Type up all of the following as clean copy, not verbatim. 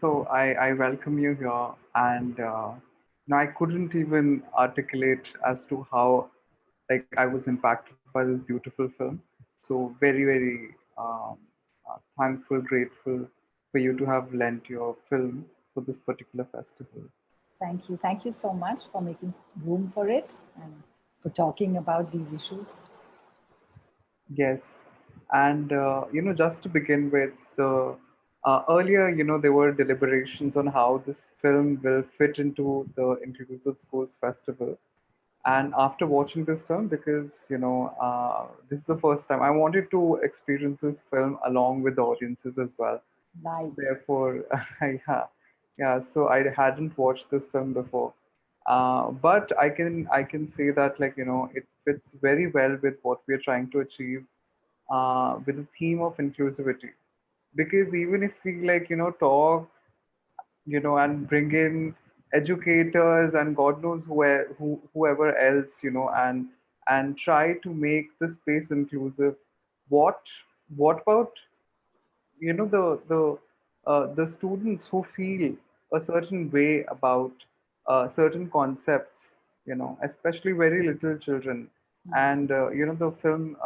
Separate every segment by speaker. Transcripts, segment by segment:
Speaker 1: I welcome you here, and I couldn't even articulate as to how like I was impacted by this beautiful film. So very thankful, grateful for you to have lent your film for this particular festival.
Speaker 2: Thank you. Thank you so much for making room for it and for talking about these issues.
Speaker 1: Yes, and just to begin with, the earlier, there were deliberations on how this film will fit into the Inclusive Schools Festival. And after watching this film, because this is the first time I wanted to experience this film along with the audiences as well. So
Speaker 2: Right.
Speaker 1: therefore, yeah. So I hadn't watched this film before, but I can say that it fits very well with what we are trying to achieve with the theme of inclusivity. Because even if we talk and bring in educators and God knows whoever else, and try to make the space inclusive. What what about the students who feel a certain way about certain concepts, especially very little children, and the film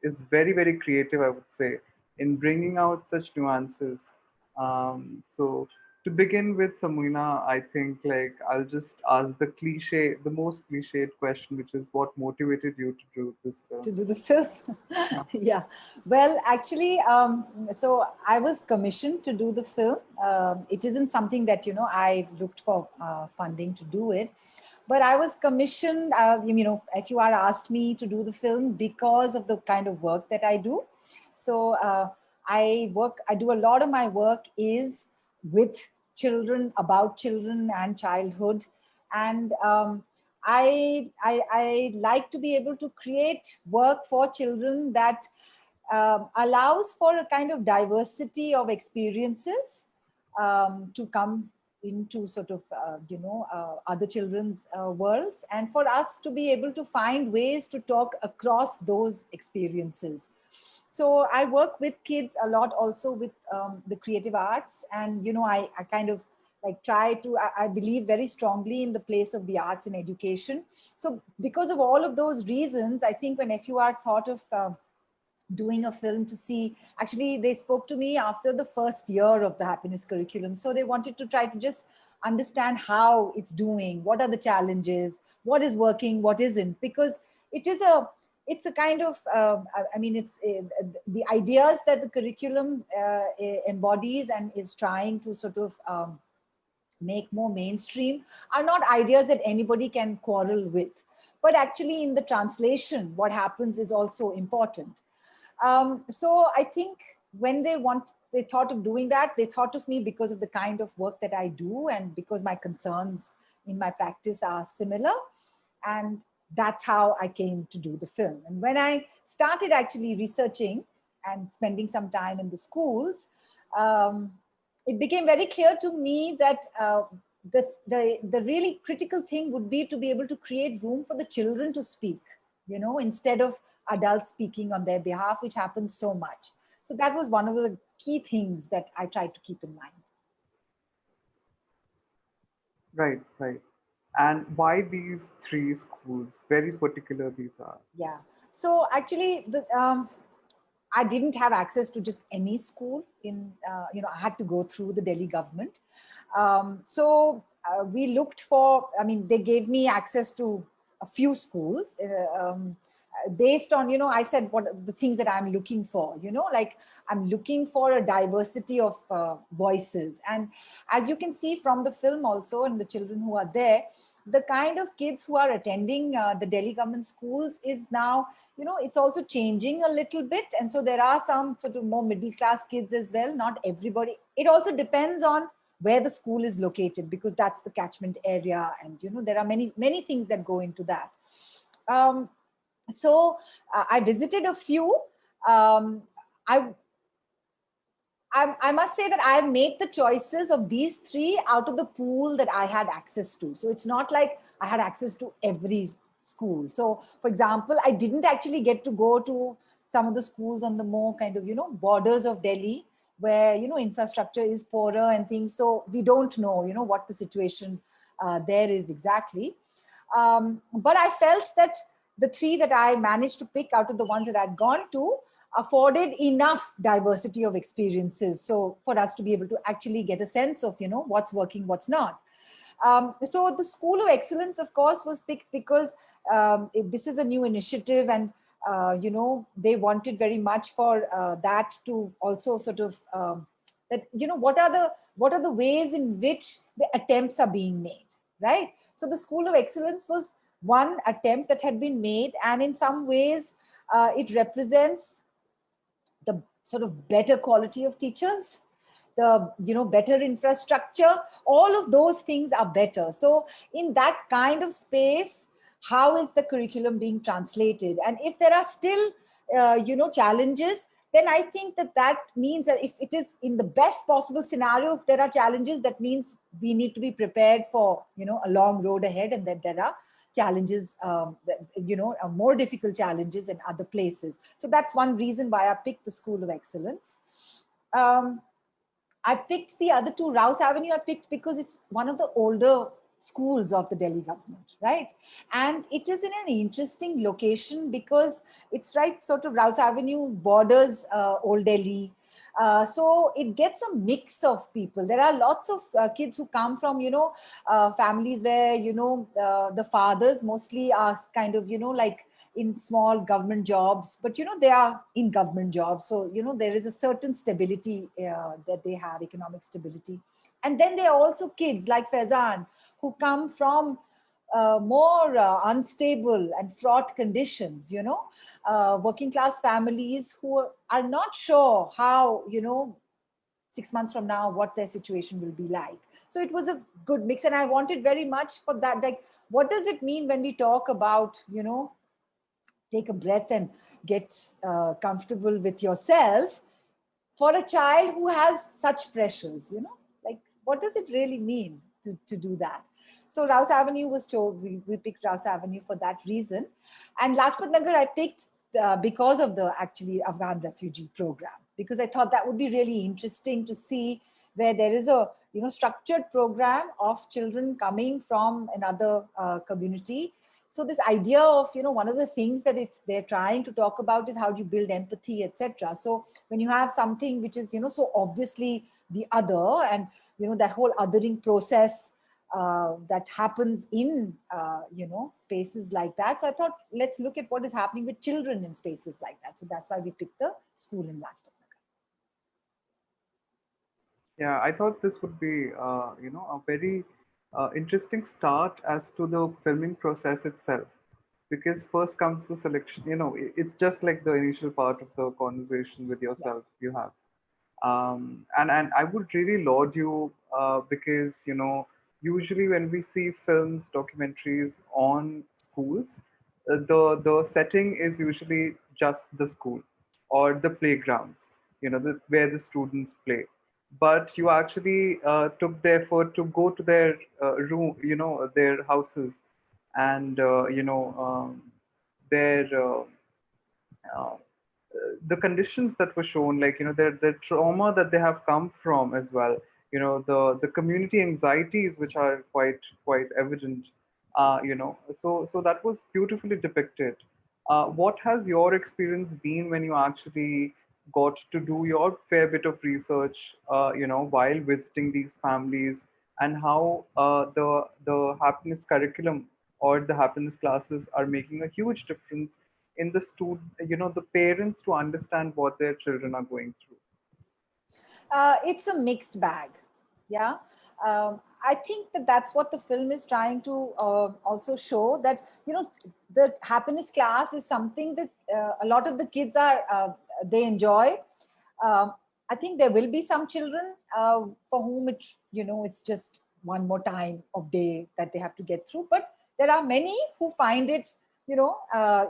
Speaker 1: is very creative, I would say, in bringing out such nuances. So to begin with, Samina, I think I'll just ask the most cliched question, which is what motivated you to do this
Speaker 2: To
Speaker 1: film?
Speaker 2: do the film.
Speaker 1: Yeah.
Speaker 2: Yeah. Well, actually, so I was commissioned to do the film. It isn't something that, I looked for funding to do it. But I was commissioned, if you are asked me to do the film because of the kind of work that I do. So I do a lot of my work is with children, about children and childhood. And I like to be able to create work for children that allows for a kind of diversity of experiences to come into sort of other children's worlds, and for us to be able to find ways to talk across those experiences. So I work with kids a lot also with the creative arts, and I kind of like try to I believe very strongly in the place of the arts in education. So because of all of those reasons, I think when FUR thought of doing a film to see, actually they spoke to me after the first year of the happiness curriculum, so they wanted to try to just understand how it's doing, what are the challenges, what is working, what isn't, because it is a it's a kind of I mean it's the ideas that the curriculum embodies and is trying to sort of make more mainstream are not ideas that anybody can quarrel with, but actually in the translation what happens is also important. So I think when they thought of doing that, they thought of me because of the kind of work that I do and because my concerns in my practice are similar. And that's how I came to do the film. And when I started actually researching and spending some time in the schools, um, it became very clear to me that the really critical thing would be to be able to create room for the children to speak, instead of adults speaking on their behalf, which happens so much. So that was one of the key things that I tried to keep in mind.
Speaker 1: Right, right. And why these three schools? Very particular these are.
Speaker 2: Yeah. So actually, I didn't have access to just any school in, I had to go through the Delhi government. So we looked for, I mean, they gave me access to a few schools based on, I said what the things that I'm looking for, like I'm looking for a diversity of voices. And as you can see from the film also, and the children who are there, the kind of kids who are attending the Delhi government schools is now, it's also changing a little bit. And so there are some sort of more middle class kids as well, not everybody. It also depends on where the school is located, because that's the catchment area. And, there are many things that go into that. So I visited a few. Um, I I must say that I've made the choices of these three out of the pool that I had access to. So it's not like I had access to every school. So, for example, I didn't actually get to go to some of the schools on the more kind of, borders of Delhi, where, infrastructure is poorer and things. So we don't know, what the situation there is exactly. But I felt that the three that I managed to pick out of the ones that I'd gone to afforded enough diversity of experiences. So for us to be able to actually get a sense of, what's working, what's not. So the School of Excellence, of course, was picked because this is a new initiative, and they wanted very much for that to also sort of that what are the ways in which the attempts are being made, right? So the School of Excellence was one attempt that had been made, and in some ways, it represents the sort of better quality of teachers, the better infrastructure. All of those things are better. So in that kind of space, how is the curriculum being translated? And if there are still challenges, then I think that means that if it is in the best possible scenario, if there are challenges, that means we need to be prepared for a long road ahead, and that there are challenges, more difficult challenges in other places. So that's one reason why I picked the School of Excellence. I picked the other two. Rouse Avenue I picked because it's one of the older schools of the Delhi government, right? And it is in an interesting location because it's right sort of Rouse Avenue borders Old Delhi. So it gets a mix of people. There are lots of kids who come from, families where, the fathers mostly are kind of, like in small government jobs, but, they are in government jobs. So, there is a certain stability that they have, economic stability. And then there are also kids like Faizan who come from more unstable and fraught conditions, working class families who are not sure how, 6 months from now, what their situation will be like. So it was a good mix. And I wanted very much for that, like, what does it mean when we talk about, take a breath and get comfortable with yourself for a child who has such pressures, like, what does it really mean to do that? So Rouse Avenue was told, we picked Rouse Avenue for that reason. And Lajpat Nagar I picked because of the actually Afghan refugee program, because I thought that would be really interesting to see where there is a structured program of children coming from another community. So this idea of one of the things that they're trying to talk about is how do you build empathy, etc. So when you have something which is so obviously the other, and that whole othering process that happens in spaces like that. So I thought, let's look at what is happening with children in spaces like that. So that's why we picked the school in Lajpat.
Speaker 1: Yeah, I thought this would be, a very interesting start as to the filming process itself, because first comes the selection. It's just like the initial part of the conversation with
Speaker 2: Yeah.
Speaker 1: yourself you have. And I would really laud you because usually when we see films, documentaries on schools, the setting is usually just the school or the playgrounds, where the students play. But you actually took the effort to go to their room, their houses, and their uh, the conditions that were shown, like the trauma that they have come from as well, the community anxieties which are quite evident, so that was beautifully depicted. What has your experience been when you actually got to do your fair bit of research, while visiting these families, and how the happiness curriculum or the happiness classes are making a huge difference in the the parents to understand what their children are going through?
Speaker 2: It's a mixed bag. Yeah. I think that that's what the film is trying to also show, that, the happiness class is something that a lot of the kids they enjoy. Um, I think there will be some children for whom it's just one more time of day that they have to get through. But there are many who find it,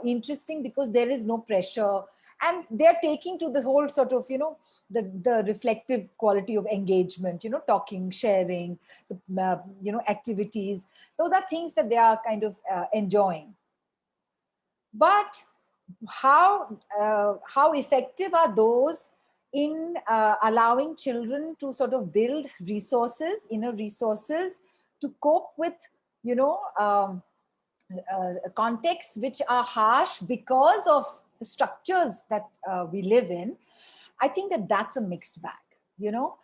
Speaker 2: interesting because there is no pressure, and they're taking to the whole sort of the reflective quality of engagement, talking, sharing, the activities. Those are things that they are kind of enjoying. But how effective are those in allowing children to sort of build resources, inner resources, to cope with, you know, contexts which are harsh because of the structures that we live in. I think that that's a mixed bag, you know.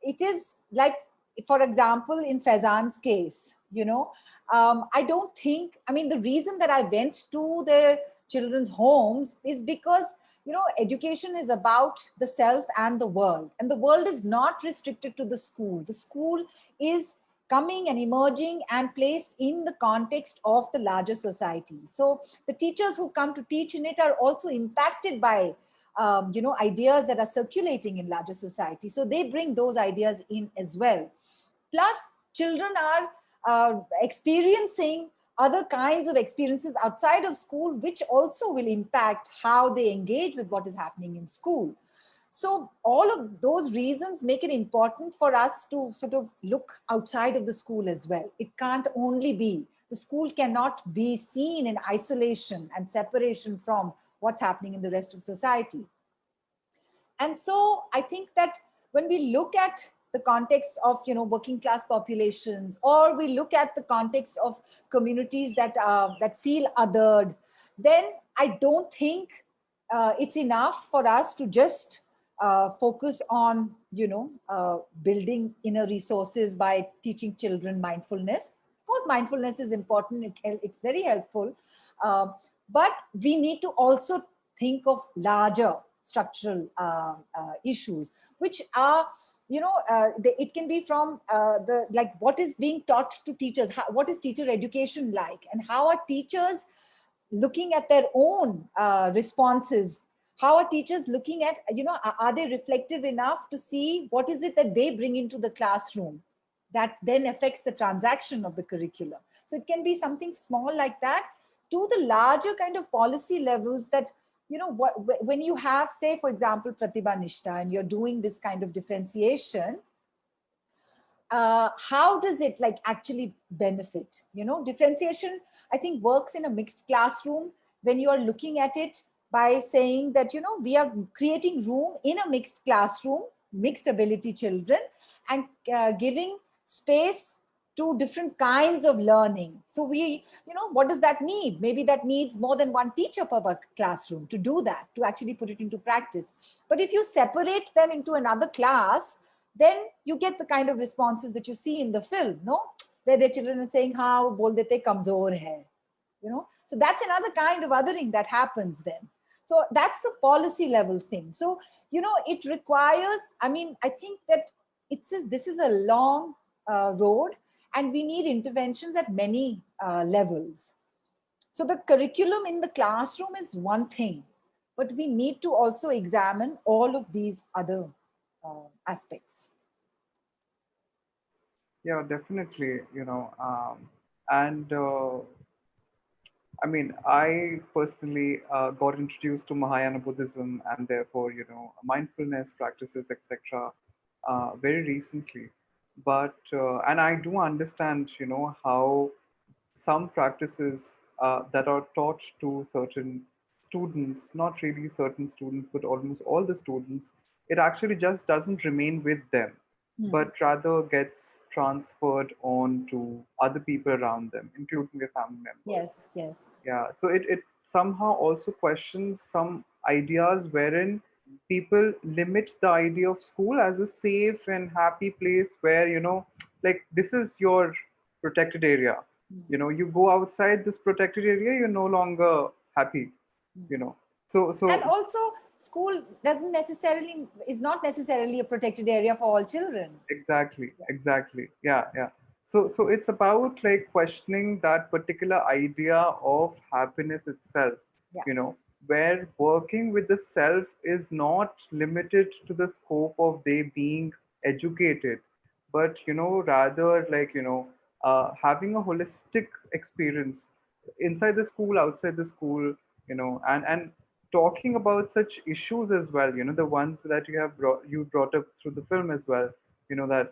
Speaker 2: It is like, for example, in Faizan's case, you know, I don't think, I mean, the reason that I went to the children's homes is because, you know, education is about the self and the world is not restricted to the school. The school is coming and emerging and placed in the context of the larger society. So the teachers who come to teach in it are also impacted by you know, ideas that are circulating in larger society. So they bring those ideas in as well. Plus, children are experiencing other kinds of experiences outside of school, which also will impact how they engage with what is happening in school. So all of those reasons make it important for us to sort of look outside of the school as well. It can't only be, the school cannot be seen in isolation and separation from what's happening in the rest of society. And so I think that when we look at the context of, you know, working class populations, or we look at the context of communities that feel othered, then I don't think it's enough for us to just focus on, you know, building inner resources by teaching children mindfulness. Of course, mindfulness is important, it's very helpful, uh, but we need to also think of larger structural issues, which are, you know, it can be from the, like, what is being taught to teachers, what is teacher education like, and how are teachers looking at their own responses, how are teachers looking at, you know, are they reflective enough to see what is it that they bring into the classroom that then affects the transaction of the curriculum. So it can be something small like that, to the larger kind of policy levels that, you know, when you have, say, for example, Pratibha Nishta, and you're doing this kind of differentiation, how does it like actually benefit? You know, differentiation, I think, works in a mixed classroom when you are looking at it by saying that, you know, we are creating room in a mixed classroom, mixed ability children, and giving space to different kinds of learning. So we, you know, what does that need? Maybe that needs more than one teacher per classroom to do that, to actually put it into practice. But if you separate them into another class, then you get the kind of responses that you see in the film, no? Where the children are saying, "Haan, wo bol dete kamzor hai," you know. So that's another kind of othering that happens then. So that's a policy level thing. So, you know, it requires, I mean, I think that this is a long road, and we need interventions at many levels. So the curriculum in the classroom is one thing, but we need to also examine all of these other aspects.
Speaker 1: Yeah, definitely, you know, and I mean, I personally got introduced to Mahayana Buddhism and therefore, you know, mindfulness practices, etc., very recently. But and I do understand, you know, how some practices that are taught to certain students, not really certain students, but almost all the students, it actually just doesn't remain with them,
Speaker 2: Hmm.
Speaker 1: but rather gets transferred on to other people around them, including their family members.
Speaker 2: Yes, yes.
Speaker 1: Yeah, so it somehow also questions some ideas wherein people limit the idea of school as a safe and happy place where, you know, like this is your protected area. You know, you go outside this protected area, you're no longer happy, you know. So,
Speaker 2: And
Speaker 1: so
Speaker 2: also, school doesn't necessarily, is not necessarily a protected area for all children.
Speaker 1: exactly,
Speaker 2: Yeah.
Speaker 1: exactly. Yeah, yeah. So it's about like questioning that particular idea of happiness itself,
Speaker 2: Yeah.
Speaker 1: you know, where working with the self is not limited to the scope of they being educated, but, you know, rather like, you know, having a holistic experience inside the school, outside the school, you know, and talking about such issues as well, you know, the ones that you brought up through the film as well, you know, that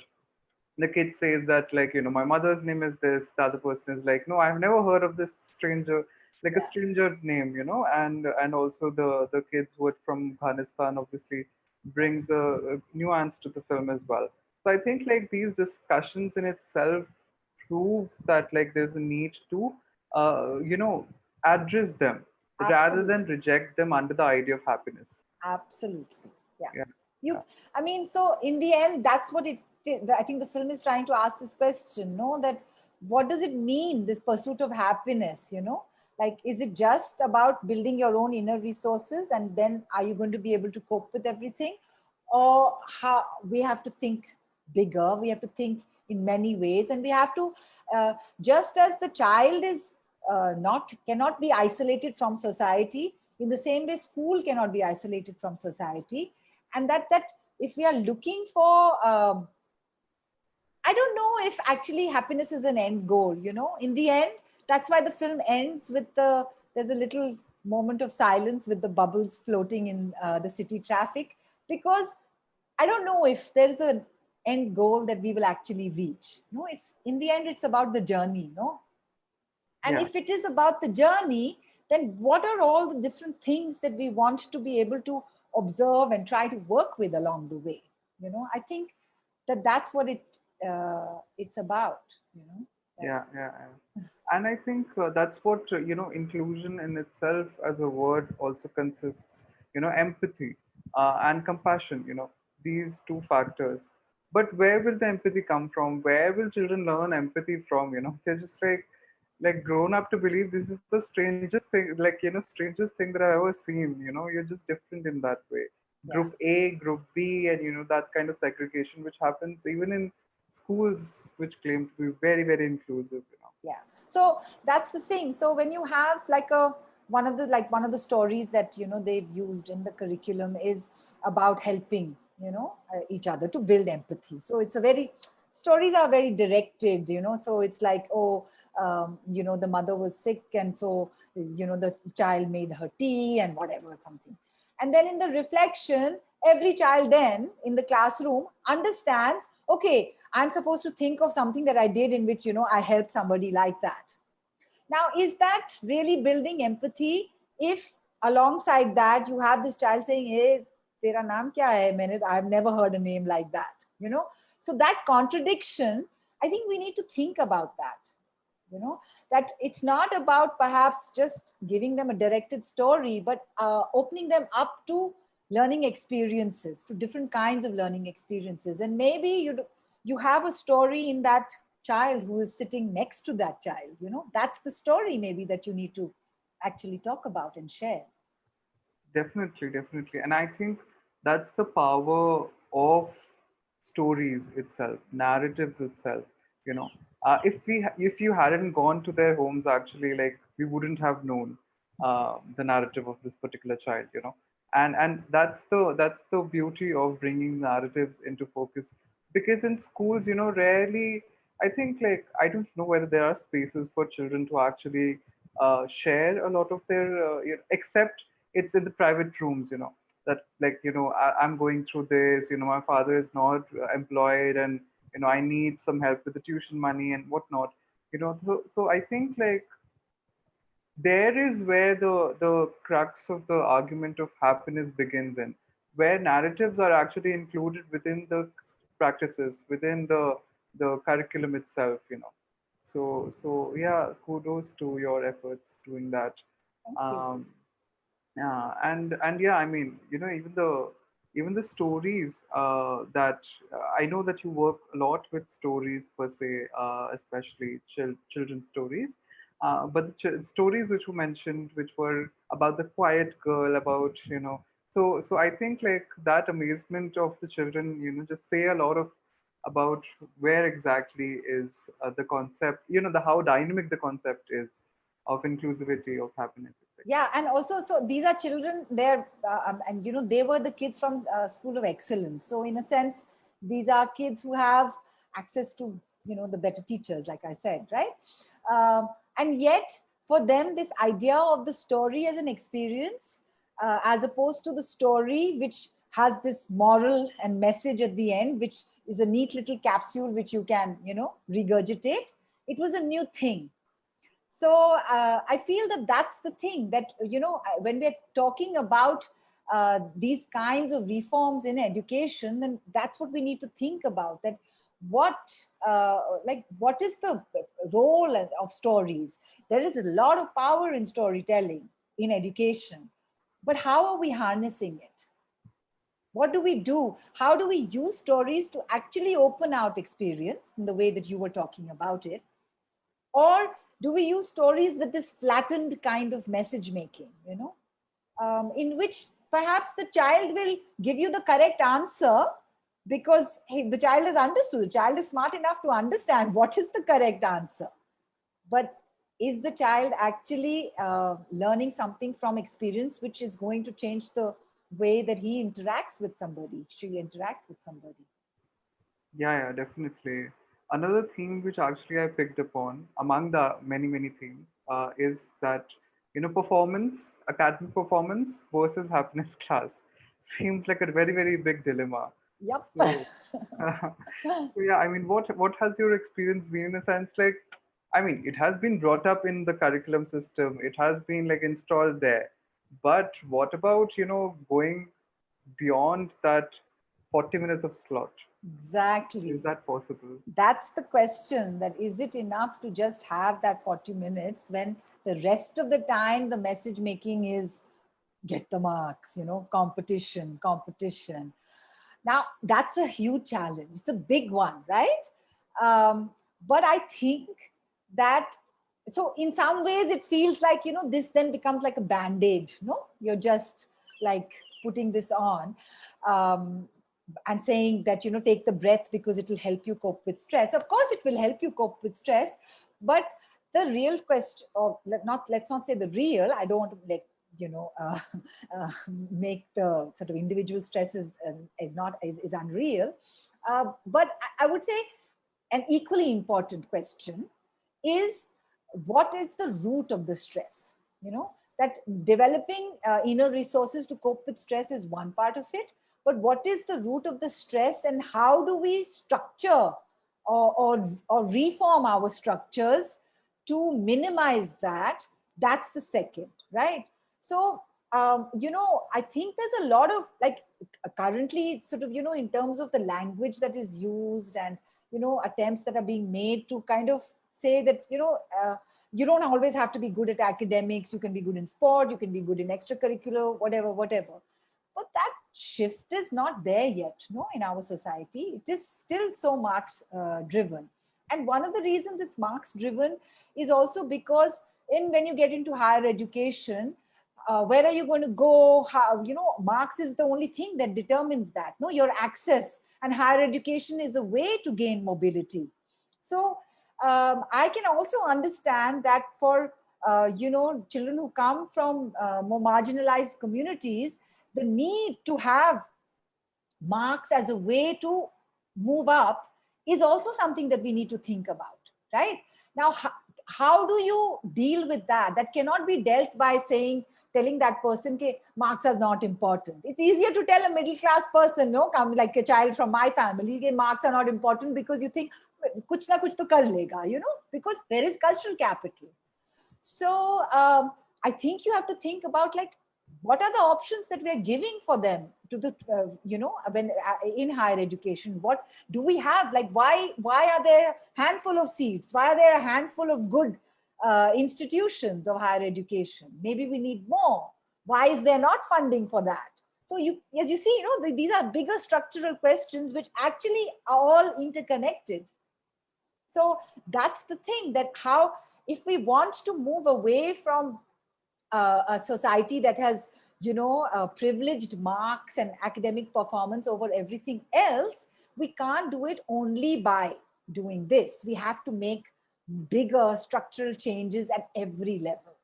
Speaker 1: the kid says that, like, you know, my mother's name is this, the other person is like, no, I've never heard of this stranger, like a
Speaker 2: Yeah,
Speaker 1: stranger name, and also the kids who are from Afghanistan obviously brings a nuance to the film as well. So I think like these discussions in itself prove that like there's a need to address them rather than
Speaker 2: absolutely.
Speaker 1: reject them under the idea of happiness.
Speaker 2: Absolutely. Yeah.
Speaker 1: Yeah,
Speaker 2: You,
Speaker 1: yeah,
Speaker 2: I mean, so in the end, that's what I think the film is trying to ask this question, no? That what does it mean, this pursuit of happiness, Like, is it just about building your own inner resources and then are you going to be able to cope with everything? Or how we have to think bigger, we have to think in many ways, and we have to, just as the child is not cannot be isolated from society, in the same way school cannot be isolated from society, and that if we are looking for I don't know if actually happiness is an end goal, in the end. That's why the film ends with there's a little moment of silence with the bubbles floating in the city traffic, because I don't know if there is an end goal that we will actually reach. No, it's in the end, it's about the journey, no? And
Speaker 1: yeah.
Speaker 2: if it is about the journey, then what are all the different things that we want to be able to observe and try to work with along the way? I think that that's what it's about. That,
Speaker 1: Yeah, yeah, yeah. And I think that's what, inclusion in itself as a word also consists, empathy and compassion, these two factors. But where will the empathy come from? Where will children learn empathy from? They're just like grown up to believe this is the strangest thing, like, strangest thing that I've ever seen. You're just different in that way.
Speaker 2: yeah.
Speaker 1: Group A, Group B, and that kind of segregation which happens even in schools which claim to be very, very inclusive.
Speaker 2: Yeah, so that's the thing. So when you have like one of the stories that they've used in the curriculum is about helping each other to build empathy. So it's a very stories are very directed, so it's like, oh, the mother was sick, and so the child made her tea and whatever, something. And then in the reflection, every child then in the classroom understands, okay, I'm supposed to think of something that I did in which I helped somebody like that. Now, is that really building empathy if alongside that you have this child saying, hey, tera naam kya hai? I've never heard a name like that, So that contradiction, I think we need to think about that, that it's not about perhaps just giving them a directed story, but opening them up to learning experiences, to different kinds of learning experiences. And maybe you have a story in that child who is sitting next to that child, that's the story maybe that you need to actually talk about and share.
Speaker 1: Definitely, definitely. And I think that's the power of stories itself, narratives itself. You know, if you hadn't gone to their homes, actually, like we wouldn't have known the narrative of this particular child. And that's the beauty of bringing narratives into focus. Because in schools, rarely, I think, like, I don't know whether there are spaces for children to actually share a lot of their, except it's in the private rooms, that, like, I'm going through this, my father is not employed, and I need some help with the tuition money and whatnot. So I think, like, there is where the crux of the argument of happiness begins in, where narratives are actually included within the practices, within the curriculum itself. So yeah, kudos to your efforts doing that.
Speaker 2: Thank you.
Speaker 1: um, yeah, and yeah, I mean, even the stories that I know that you work a lot with stories per se, especially children's stories. But the stories which you mentioned, which were about the quiet girl, about, so I think, like, that amazement of the children, just say a lot of about where exactly is the concept, the how dynamic the concept is of inclusivity, of happiness, etc.
Speaker 2: Yeah, and also, so these are children, they're and they were the kids from school of excellence, so in a sense these are kids who have access to the better teachers, like I said, right? And yet for them, this idea of the story as an experience, as opposed to the story which has this moral and message at the end, which is a neat little capsule which you can regurgitate, it was a new thing. So I feel that that's the thing that, when we're talking about these kinds of reforms in education, then that's what we need to think about. That what what is the role of stories? There is a lot of power in storytelling in education, but how are we harnessing it? What do we do? How do we use stories to actually open out experience in the way that you were talking about it? Or do we use stories with this flattened kind of message making, in which perhaps the child will give you the correct answer because the child is understood, the child is smart enough to understand what is the correct answer. But is the child actually learning something from experience which is going to change the way that he interacts with somebody, she interacts with somebody?
Speaker 1: Yeah, yeah, definitely. Another theme which actually I picked upon among the many, many themes is that, performance, academic performance versus happiness class seems like a very, very big dilemma.
Speaker 2: Yep.
Speaker 1: So, so yeah, I mean, what has your experience been in a sense like? I mean, it has been brought up in the curriculum system. It has been like installed there. But what about, going beyond that 40 minutes of slot? Is
Speaker 2: Exactly.
Speaker 1: that possible?
Speaker 2: That's the question, that is it enough to just have that 40 minutes when the rest of the time the message making is get the marks, competition, competition. Now that's a huge challenge, it's a big one, right? But I think that, so in some ways it feels like, this then becomes like a band-aid, you're just like putting this on, um, and saying that, take the breath because it will help you cope with stress. Of course it will help you cope with stress, but the real question, or let's not say the real, I don't want to like, uh, make the sort of individual stress is not is unreal, but I would say an equally important question is, what is the root of the stress? That developing inner resources to cope with stress is one part of it, but what is the root of the stress and how do we structure or reform our structures to minimize that? That's the second, right? So I think there's a lot of like currently sort of, in terms of the language that is used, and attempts that are being made to kind of say that, you don't always have to be good at academics, you can be good in sport, you can be good in extracurricular, whatever. But that shift is not there yet, no, in our society. It is still so marks driven. And one of the reasons it's marks driven is also because when you get into higher education, where are you going to go? How, marks is the only thing that determines that, no, your access, and higher education is a way to gain mobility. So I can also understand that for children who come from more marginalized communities, the need to have marks as a way to move up is also something that we need to think about, right? Now how do you deal with that? That cannot be dealt by telling that person that marks are not important. It's easier to tell a middle class person, no, come like a child from my family, that marks are not important, because you think kuch na kuch to kar lega, because there is cultural capital. So I think you have to think about like, what are the options that we are giving for them to the when in higher education? What do we have? Like, why are there a handful of seats? Why are there a handful of good institutions of higher education? Maybe we need more. Why is there not funding for that? So as you see, these are bigger structural questions which actually are all interconnected. So that's the thing, that how, if we want to move away from a society that has privileged marks and academic performance over everything else, we can't do it only by doing this. We have to make bigger structural changes at every level,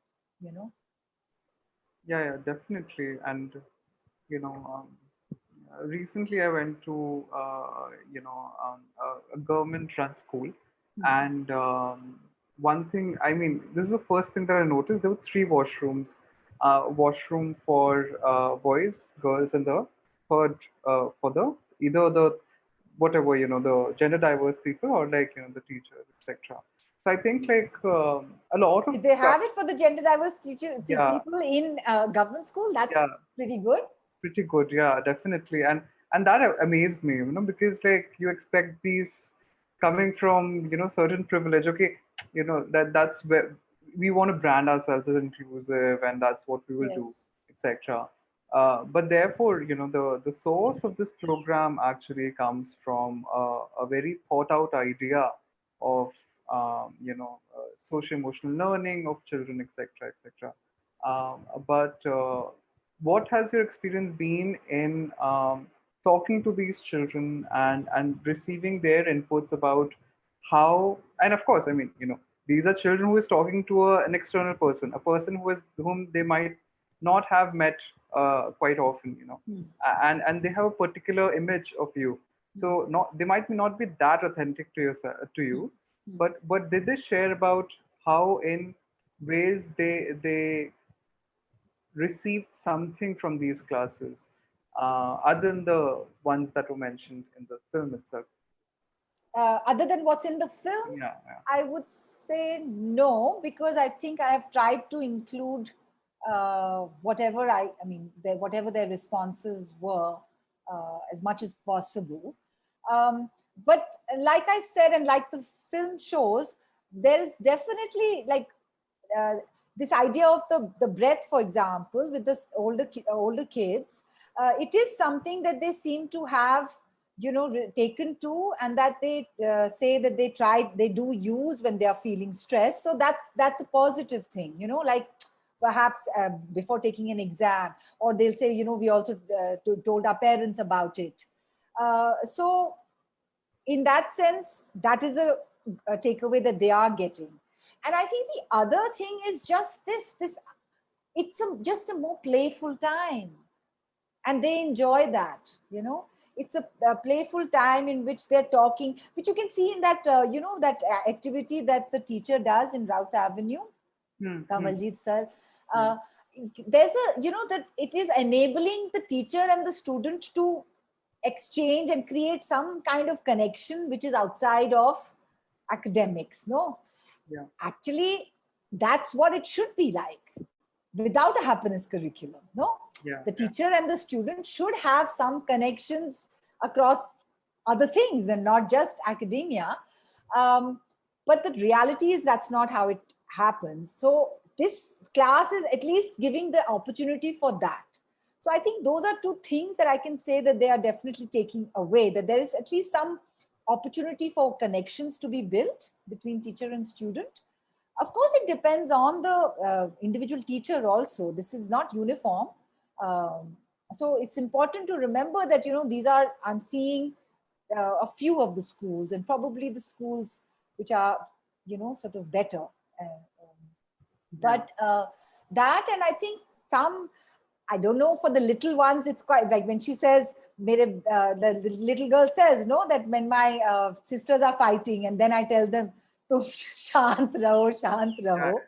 Speaker 1: Yeah, yeah, definitely. And you know, recently I went to a government-run school, and one thing, I mean, this is the first thing that I noticed. There were three washrooms, washroom for boys, girls, and the third for the either the whatever the gender diverse people or like the teachers, etc. So I think like a lot of
Speaker 2: Did they have it for the gender diverse teacher
Speaker 1: yeah,
Speaker 2: people in government school? That's
Speaker 1: yeah,
Speaker 2: pretty good.
Speaker 1: pretty good. Yeah, definitely. And that amazed me, because like you expect these coming from, certain privilege. Okay, that's where we want to brand ourselves as inclusive, and that's what we will
Speaker 2: Yes.
Speaker 1: do, etc. But therefore, the source of this program actually comes from a very thought out idea of social emotional learning of children, etc., etc. But what has your experience been in talking to these children and receiving their inputs about how, and of course, I mean, these are children who is talking to an external person, a person whom they might not have met quite often,
Speaker 2: Hmm.
Speaker 1: and they have a particular image of you. So not they might not be that authentic to
Speaker 2: Hmm.
Speaker 1: you,
Speaker 2: Hmm.
Speaker 1: but did they share about how in ways they received something from these classes, other than the ones that were mentioned in the film itself?
Speaker 2: Other than what's in the film,
Speaker 1: Yeah, yeah.
Speaker 2: I would say no, because I think I have tried to include whatever I mean, whatever their responses were as much as possible. Um, but like I said, and like the film shows, there is definitely like uh, this idea of the breadth, for example, with the older kids. It is something that they seem to have taken to, and that they say that they do use when they are feeling stressed. So that's a positive thing, like perhaps before taking an exam, or they'll say, we also told our parents about it. So in that sense, that is a takeaway that they are getting. And I think the other thing is just this it's just a more playful time, and they enjoy that. It's a playful time in which they're talking, which you can see in that that activity that the teacher does in Rouse Avenue,
Speaker 1: Hmm, hmm,
Speaker 2: Kamaljeet sir.
Speaker 1: hmm.
Speaker 2: uh, there's a that it is enabling the teacher and the student to exchange and create some kind of connection which is outside of academics. No,
Speaker 1: Yeah,
Speaker 2: actually, that's what it should be like without a happiness curriculum. No,
Speaker 1: yeah,
Speaker 2: the
Speaker 1: yeah,
Speaker 2: teacher and the student should have some connections across other things and not just academia. um, but the reality is that's not how it happens. So this class is at least giving the opportunity for that. So I think those are two things that I can say that they are definitely taking away, that there is at least some opportunity for connections to be built between teacher and student. Of course, it depends on the individual teacher also. This is not uniform. So it's important to remember that, these are, I'm seeing a few of the schools, and probably the schools which are, sort of better.
Speaker 1: yeah.
Speaker 2: But that, and I think some, I don't know, for the little ones, it's quite like when she says, the little girl says, no, that when my sisters are fighting, and then I tell them, "Tum shant raho, shant
Speaker 1: Yeah.
Speaker 2: raho."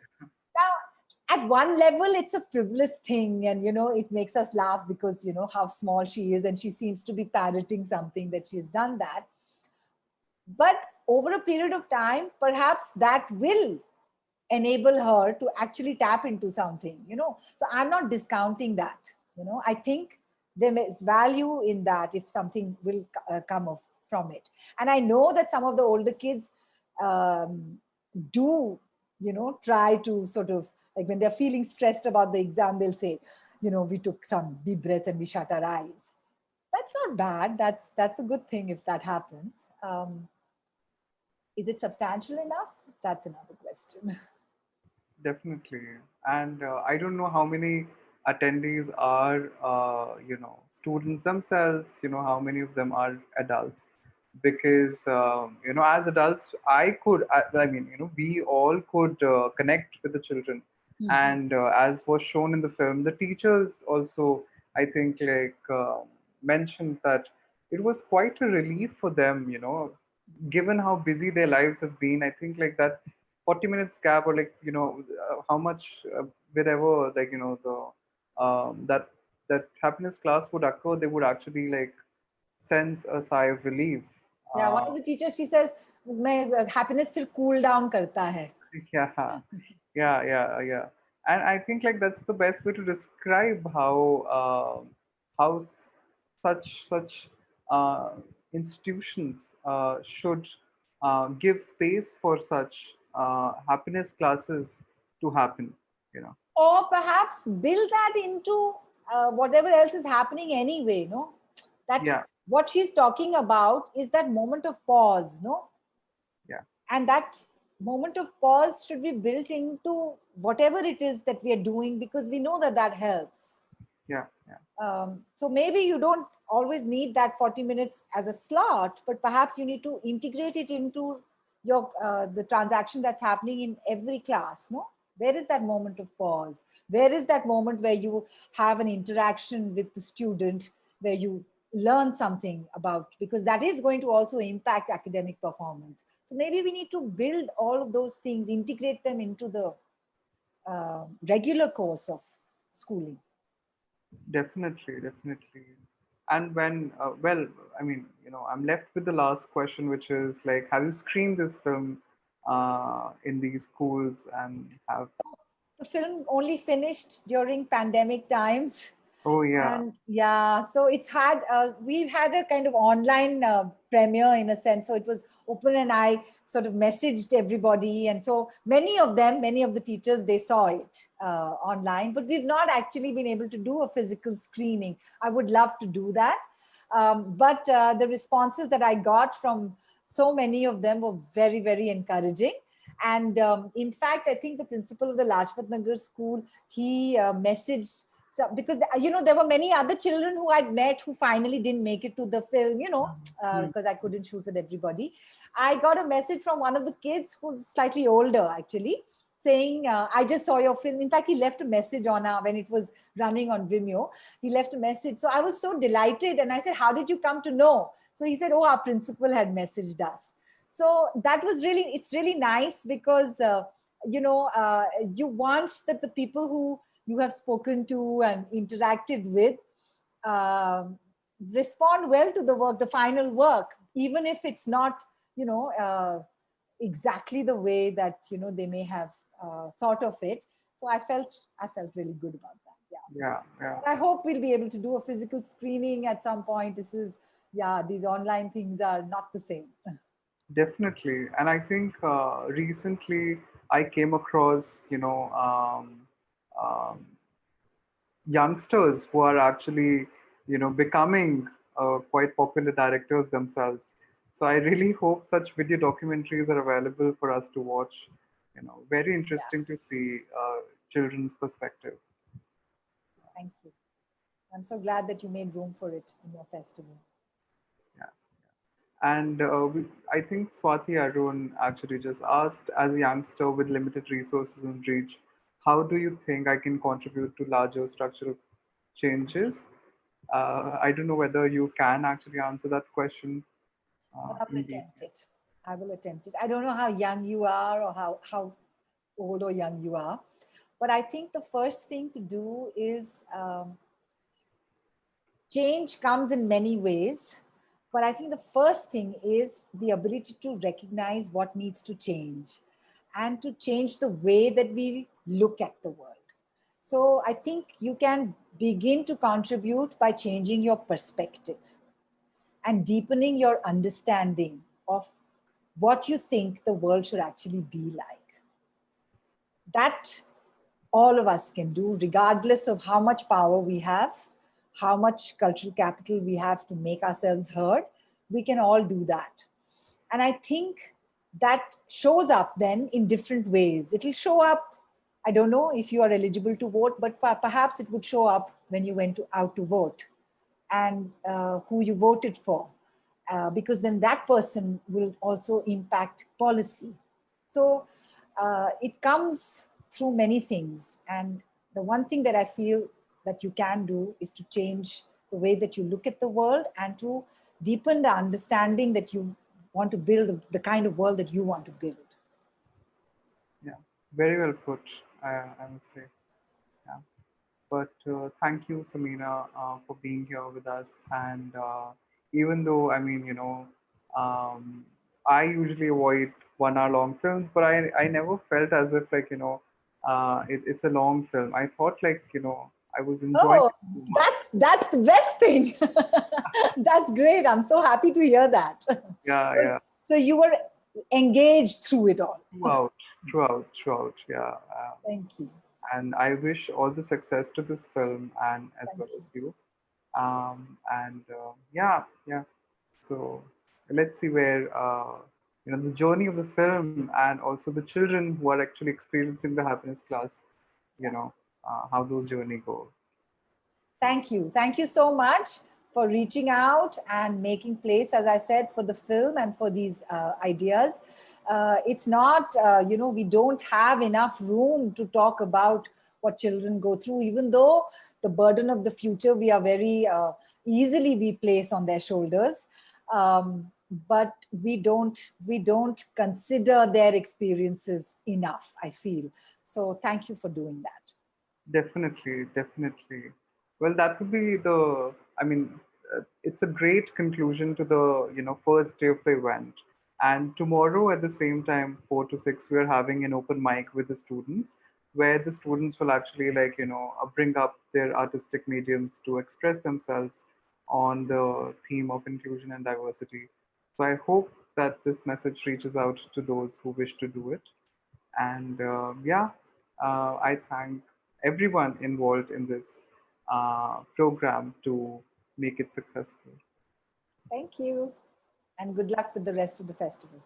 Speaker 2: Now, at one level, it's a frivolous thing, and it makes us laugh because how small she is, and she seems to be parroting something that she's done that. But over a period of time, perhaps that will enable her to actually tap into something. So I'm not discounting that. I think there is value in that if something will come from it. And I know that some of the older kids um, do try to sort of, like when they're feeling stressed about the exam, they'll say, we took some deep breaths and we shut our eyes. That's not bad. That's a good thing if that happens. Is it substantial enough? That's another question.
Speaker 1: Definitely. And I don't know how many attendees are, students themselves, how many of them are adults. Because, as adults, I mean, we all could connect with the children. And as was shown in the film, the teachers also, I think, like, mentioned that it was quite a relief for them, given how busy their lives have been. I think, like, that 40 minutes gap, or like, how much wherever, like, the that happiness class would occur, they would actually like sense a sigh of relief.
Speaker 2: Yeah, one of the teachers, she says, मैं happiness फिर cool down करता है.
Speaker 1: Yeah, yeah. And I think like that's the best way to describe how such uh, institutions should give space for such happiness classes to happen. You know.
Speaker 2: Or perhaps build that into whatever else is happening anyway, no? That
Speaker 1: Yeah,
Speaker 2: what she's talking about is that moment of pause, no?
Speaker 1: yeah,
Speaker 2: And that moment of pause should be built into whatever it is that we are doing, because we know that that helps.
Speaker 1: yeah.
Speaker 2: So maybe you don't always need that 40 minutes as a slot, but perhaps you need to integrate it into your the transaction that's happening in every class. No, where is that moment of pause? Where is that moment where you have an interaction with the student, where you learn something about, because that is going to also impact academic performance. So maybe we need to build all of those things, integrate them into the regular course of schooling.
Speaker 1: Definitely. And when, well, I mean, I'm left with the last question, which is like, have you screened this film in these schools and have?
Speaker 2: The film only finished during pandemic times,
Speaker 1: Oh yeah,
Speaker 2: and yeah, so it's had we've had a kind of online premiere in a sense, so it was open, and I sort of messaged everybody, and so many of the teachers, they saw it online, but we've not actually been able to do a physical screening. I would love to do that, but the responses that I got from so many of them were very, very encouraging. And in fact, I think the principal of the Lajpat Nagar school, he messaged, so, because there were many other children who I'd met who finally didn't make it to the film,
Speaker 1: Hmm.
Speaker 2: because I couldn't shoot with everybody. I got a message from one of the kids who's slightly older, actually, saying, I just saw your film. In fact, he left a message on when it was running on Vimeo. He left a message. So I was so delighted. And I said, how did you come to know? So he said, oh, our principal had messaged us. So that was really, it's really nice, because, you want that the people who you have spoken to and interacted with um, respond well to the work, the final work, even if it's not, exactly the way that, they may have thought of it. So I felt really good about that. Yeah.
Speaker 1: yeah.
Speaker 2: But I hope we'll be able to do a physical screening at some point. Yeah, these online things are not the same.
Speaker 1: Definitely. And I think recently I came across, um, youngsters who are actually, becoming quite popular directors themselves. So I really hope such video documentaries are available for us to watch. Very
Speaker 2: Yeah,
Speaker 1: interesting to see children's perspective.
Speaker 2: thank you. I'm so glad that you made room for it in your festival.
Speaker 1: Yeah. And I think Swati Arun actually just asked, as a youngster with limited resources and reach, how do you think I can contribute to larger structural changes? I don't know whether you can actually answer that question
Speaker 2: But I will
Speaker 1: in detail.
Speaker 2: attempt it. I will attempt it. I don't know how young you are, or how old or young you are, but I think the first thing to do is, change comes in many ways. But I think the first thing is the ability to recognize what needs to change, and to change the way that we look at the world. So I think you can begin to contribute by changing your perspective and deepening your understanding of what you think the world should actually be like. That all of us can do, regardless of how much power we have, how much cultural capital we have to make ourselves heard. We can all do that. And I think that shows up then in different ways. It'll show up, I don't know if you are eligible to vote, but perhaps it would show up when you went out to vote, and who you voted for, because then that person will also impact policy. So it comes through many things. And the one thing that I feel that you can do is to change the way that you look at the world, and to deepen the understanding that you want to build, the kind of world that you want to build.
Speaker 1: Yeah, very well put, I would say. Yeah. But thank you, Samina, for being here with us. And even though, I mean, um, I usually avoid 1 hour long films, but I never felt as if like, it's a long film. I thought like, I was enjoying
Speaker 2: Oh,
Speaker 1: it too much.
Speaker 2: that's the best thing. That's great. I'm so happy to hear that.
Speaker 1: Yeah,
Speaker 2: So,
Speaker 1: yeah.
Speaker 2: so you were engaged through it all.
Speaker 1: Throughout, throughout, yeah.
Speaker 2: Thank you.
Speaker 1: And I wish all the success to this film and as
Speaker 2: Thank
Speaker 1: well
Speaker 2: you.
Speaker 1: as you. And yeah, yeah. So let's see where the journey of the film and also the children who are actually experiencing the happiness class,
Speaker 2: Yeah.
Speaker 1: how those journey go.
Speaker 2: Thank you. Thank you so much for reaching out and making place, as I said, for the film and for these ideas. It's not, we don't have enough room to talk about what children go through, even though the burden of the future we are very easily we place on their shoulders. But we don't consider their experiences enough, I feel. So thank you for doing that.
Speaker 1: Definitely, definitely. Well, that would be I mean, it's a great conclusion to the, first day of the event. And tomorrow at the same time, 4 to 6, we are having an open mic with the students where the students will actually like, bring up their artistic mediums to express themselves on the theme of inclusion and diversity. So I hope that this message reaches out to those who wish to do it. And yeah, I thank everyone involved in this program to make it successful.
Speaker 2: Thank you. And good luck with the rest of the festival.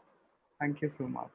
Speaker 1: Thank you so much.